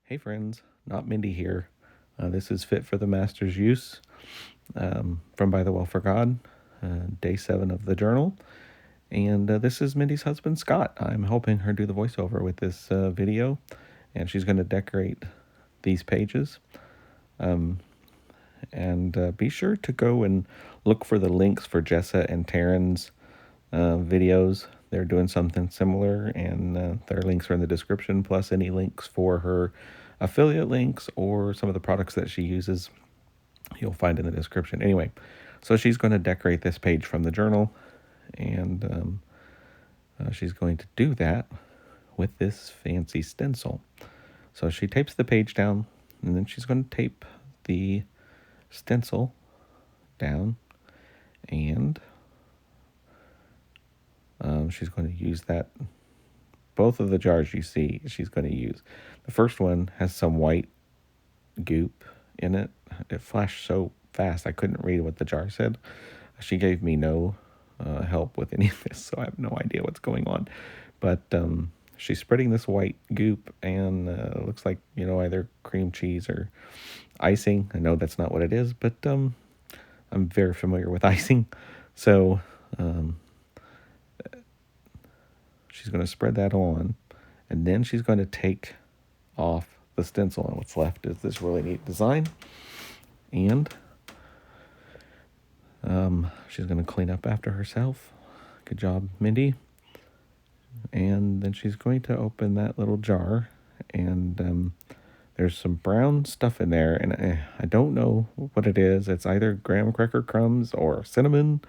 Hey friends, not Mindy here. This is Fit for the Master's Use from Bythewell4God, day 7 of the journal. And this is Mindy's husband, Scott. I'm helping her do the voiceover with this video, and she's going to decorate these pages. And be sure to go and look for the links for Jessa and Taryn's videos. They're doing something similar, and their links are in the description, plus any links for her affiliate links or some of the products that she uses you'll find in the description. Anyway, so she's going to decorate this page from the journal, and she's going to do that with this fancy stencil. So she tapes the page down, and then she's going to tape the stencil down, and she's going to use that. Both of the jars you see, she's going to use. The first one has some white goop in it. It flashed so fast I couldn't read what the jar said. She gave me no help with any of this, so I have no idea what's going on. But she's spreading this white goop, and it looks like, either cream cheese or icing. I know that's not what it is, but I'm very familiar with icing. So she's going to spread that on, and then she's going to take off the stencil, and what's left is this really neat design. And she's going to clean up after herself. Good job, Mindy. And then she's going to open that little jar, and there's some brown stuff in there, and I don't know what it is. It's either graham cracker crumbs or cinnamon,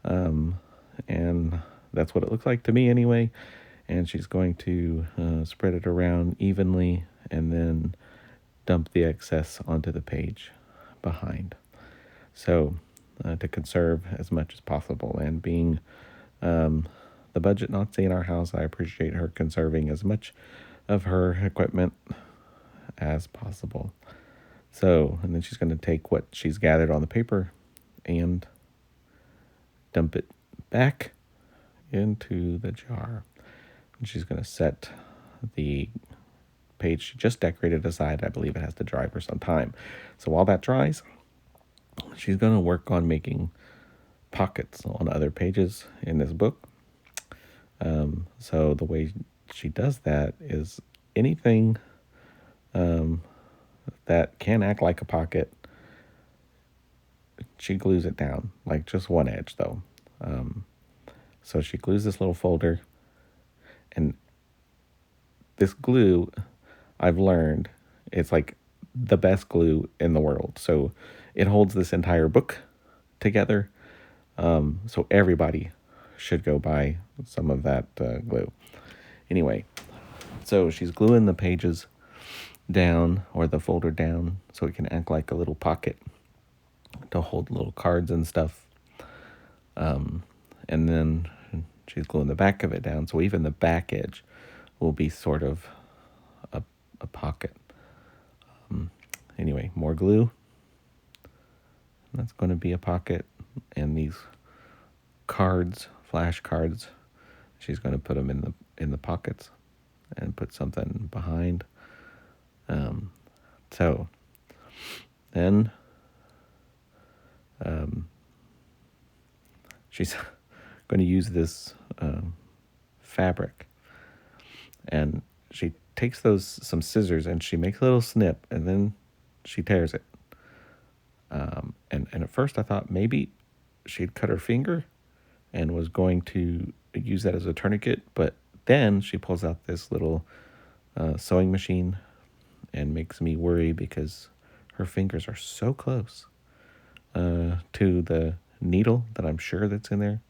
and that's what it looks like to me anyway. And she's going to spread it around evenly and then dump the excess onto the page behind. So to conserve as much as possible, and being the budget Nazi in our house, I appreciate her conserving as much of her equipment as possible. So, and then she's going to take what she's gathered on the paper and dump it back into the jar. And she's going to set the page she just decorated aside. I believe it has to dry for some time. So while that dries, she's going to work on making pockets on other pages in this book. So the way she does that is anything that can act like a pocket, she glues it down, like just one edge though. So she glues this little folder, and this glue, I've learned, it's like the best glue in the world. So it holds this entire book together. So everybody should go buy some of that glue. Anyway, so she's gluing the pages down, or the folder down, so it can act like a little pocket to hold little cards and stuff. And then she's gluing the back of it down, so even the back edge will be sort of a pocket. Anyway, more glue. That's going to be a pocket. And these cards, flash cards, she's going to put them in the pockets and put something behind. So then she's going to use this fabric, and she takes some scissors, and she makes a little snip, and then she tears it. And at first I thought maybe she'd cut her finger and was going to use that as a tourniquet, but then she pulls out this little sewing machine, and makes me worry because her fingers are so close to the needle that I'm sure that's in there.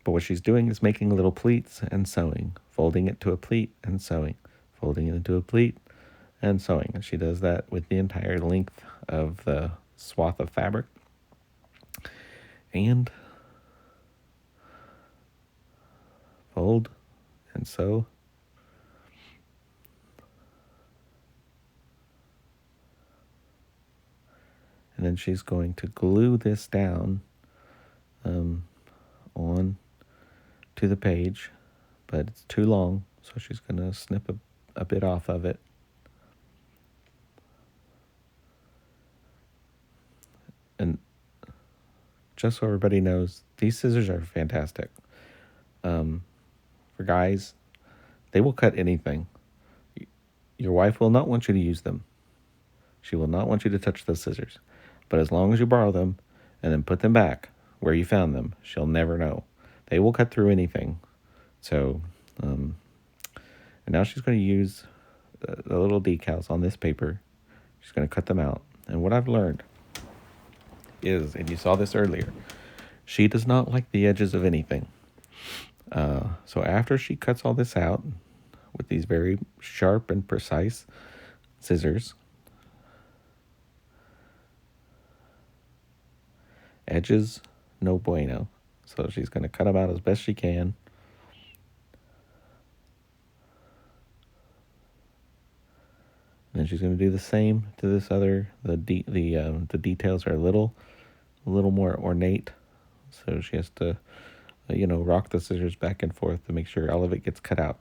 But what she's doing is making little pleats and sewing, folding it to a pleat and sewing, folding it into a pleat and sewing. And she does that with the entire length of the swath of fabric. And fold and sew. And then she's going to glue this down on to the page, but it's too long, so she's going to snip a bit off of it. just so everybody knows, these scissors are fantastic. For guys, they will cut anything. Your wife will not want you to use them. She will not want you to touch those scissors. But as long as you borrow them and then put them back where you found them, she'll never know. They will cut through anything. So, and now she's going to use the little decals on this paper. She's going to cut them out. And what I've learned is, and you saw this earlier, she does not like the edges of anything. So after she cuts all this out with these very sharp and precise scissors, edges, no bueno. So she's going to cut them out as best she can. And then she's going to do the same to this other. The details are a little more ornate, so she has to, rock the scissors back and forth to make sure all of it gets cut out.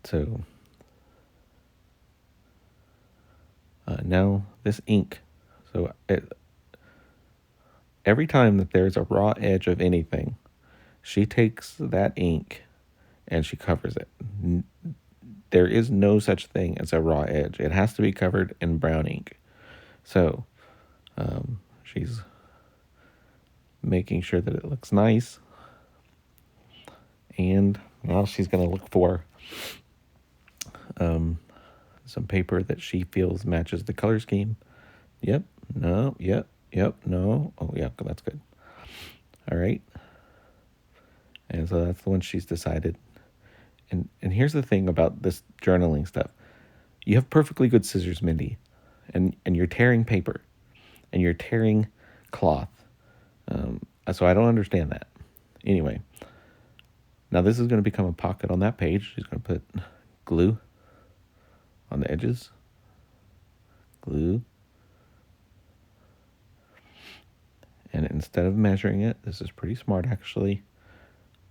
So now this ink. So every time that there's a raw edge of anything, she takes that ink and she covers it. There is no such thing as a raw edge. It has to be covered in brown ink. So she's making sure that it looks nice. And now she's going to look for some paper that she feels matches the color scheme. Yep, no, yep, no. Oh, yeah, that's good. All right. And so that's the one she's decided. And here's the thing about this journaling stuff. You have perfectly good scissors, Mindy, and you're tearing paper, and you're tearing cloth. So I don't understand that. Anyway, now this is going to become a pocket on that page. She's going to put glue on the edges. Glue. And instead of measuring it, this is pretty smart actually,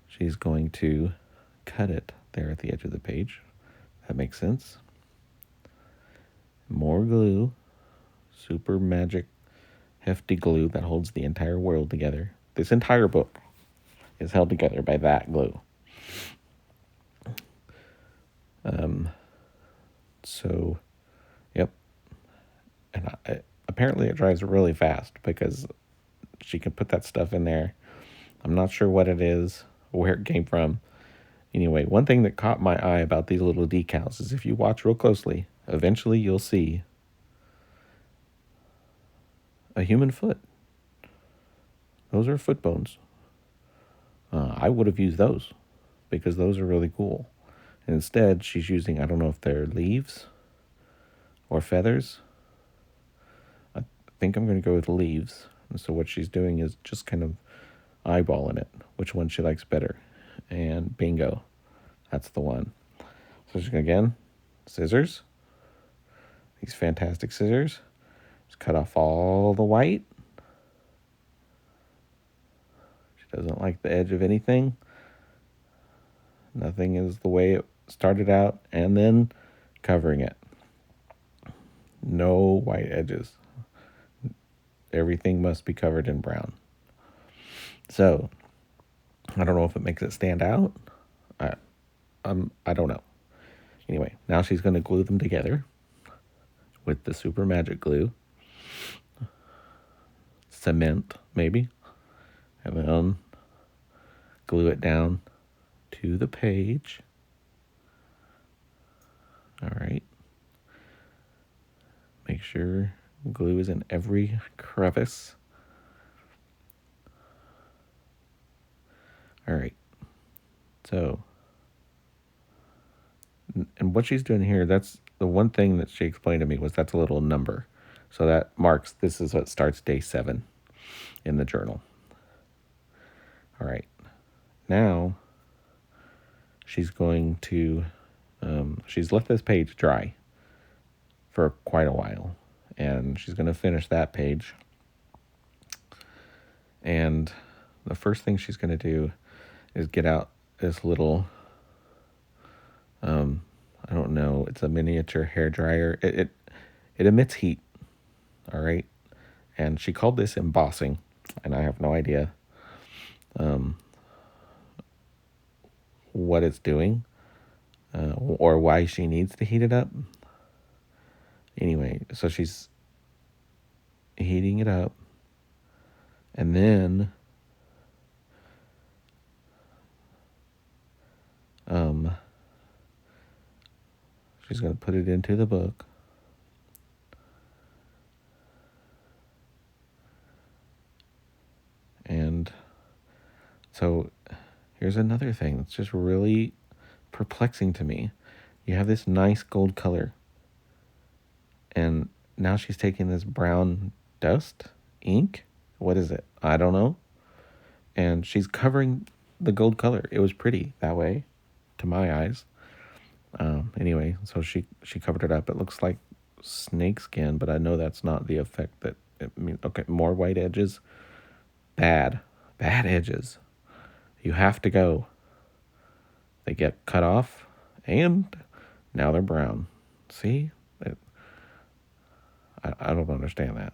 she's going to cut it there at the edge of the page. That makes sense. More glue. Super magic, hefty glue that holds the entire world together. This entire book is held together by that glue. So, yep. And apparently it dries really fast because she can put that stuff in there. I'm not sure what it is, where it came from. Anyway, one thing that caught my eye about these little decals is if you watch real closely, eventually you'll see a human foot. Those are foot bones. I would have used those because those are really cool. And instead, she's using, I don't know if they're leaves or feathers. I think I'm going to go with leaves. And so what she's doing is just kind of eyeballing it, which one she likes better. And bingo, that's the one. So she's going to, again, scissors. These fantastic scissors. Just cut off all the white. She doesn't like the edge of anything. Nothing is the way it started out, and then covering it. No white edges. Everything must be covered in brown. So, I don't know if it makes it stand out. I don't know. Anyway, now she's going to glue them together with the super magic glue. Cement, maybe. And then glue it down to the page. All right. Make sure glue is in every crevice. All right. So, and what she's doing here, that's the one thing that she explained to me was that's a little number. So that marks, this is what starts day 7 in the journal. All right. Now, she's going to, she's left this page dry for quite a while. And she's going to finish that page. And the first thing she's going to do is get out this little, I don't know, it's a miniature hair dryer. It emits heat, all right? And she called this embossing, and I have no idea what it's doing or why she needs to heat it up. Anyway, so she's heating it up, and then she's going to put it into the book. And so here's another thing that's just really perplexing to me. You have this nice gold color, and now she's taking this brown dust, ink. What is it? I don't know. And she's covering the gold color. It was pretty that way, to my eyes. Anyway, so she covered it up. It looks like snake skin, but I know that's not the effect that it means. Okay, more white edges. Bad edges. You have to go. They get cut off, and now they're brown. See? I don't understand that.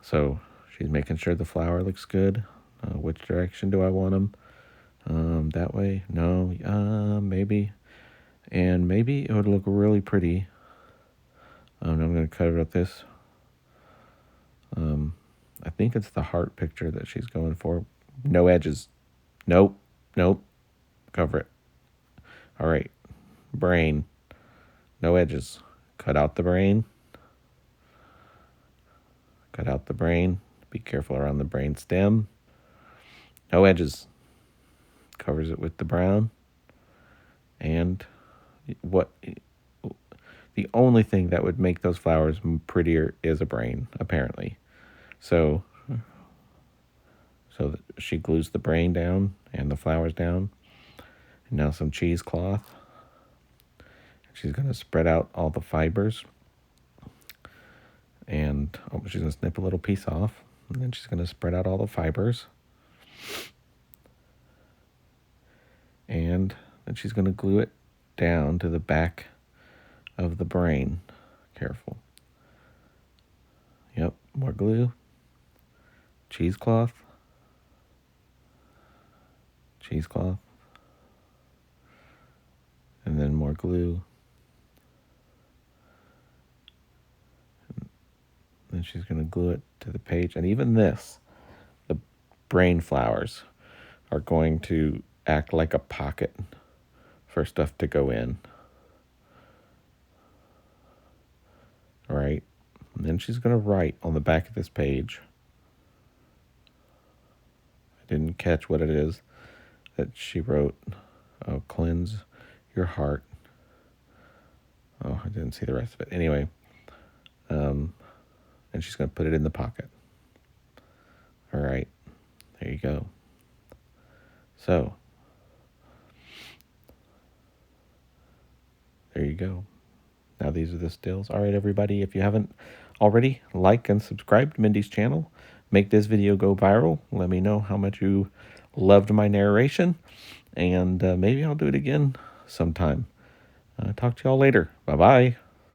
So she's making sure the flower looks good. Which direction do I want them? That way? No. Maybe. And maybe it would look really pretty. I'm going to cut it up this. I think it's the heart picture that she's going for. No edges. Nope. Cover it. All right. Brain. No edges. Cut out the brain. Cut out the brain. Be careful around the brain stem. No edges. Covers it with the brown. And what the only thing that would make those flowers prettier is a brain, apparently. So she glues the brain down and the flowers down. And now some cheesecloth. She's going to spread out all the fibers. And she's going to snip a little piece off. And then she's going to spread out all the fibers. And then she's going to glue it down to the back of the brain. Careful. Yep, more glue. Cheesecloth. And then more glue. And then she's going to glue it to the page. And even this, the brain flowers, are going to act like a pocket for stuff to go in. All right. And then she's going to write on the back of this page. I didn't catch what it is that she wrote. Oh, cleanse your heart. Oh, I didn't see the rest of it. Anyway, and she's going to put it in the pocket. All right. There you go. So, there you go. Now these are the stills. All right, everybody, if you haven't already, like and subscribe to Mindy's channel. Make this video go viral. Let me know how much you loved my narration, and maybe I'll do it again sometime. Talk to y'all later. Bye-bye.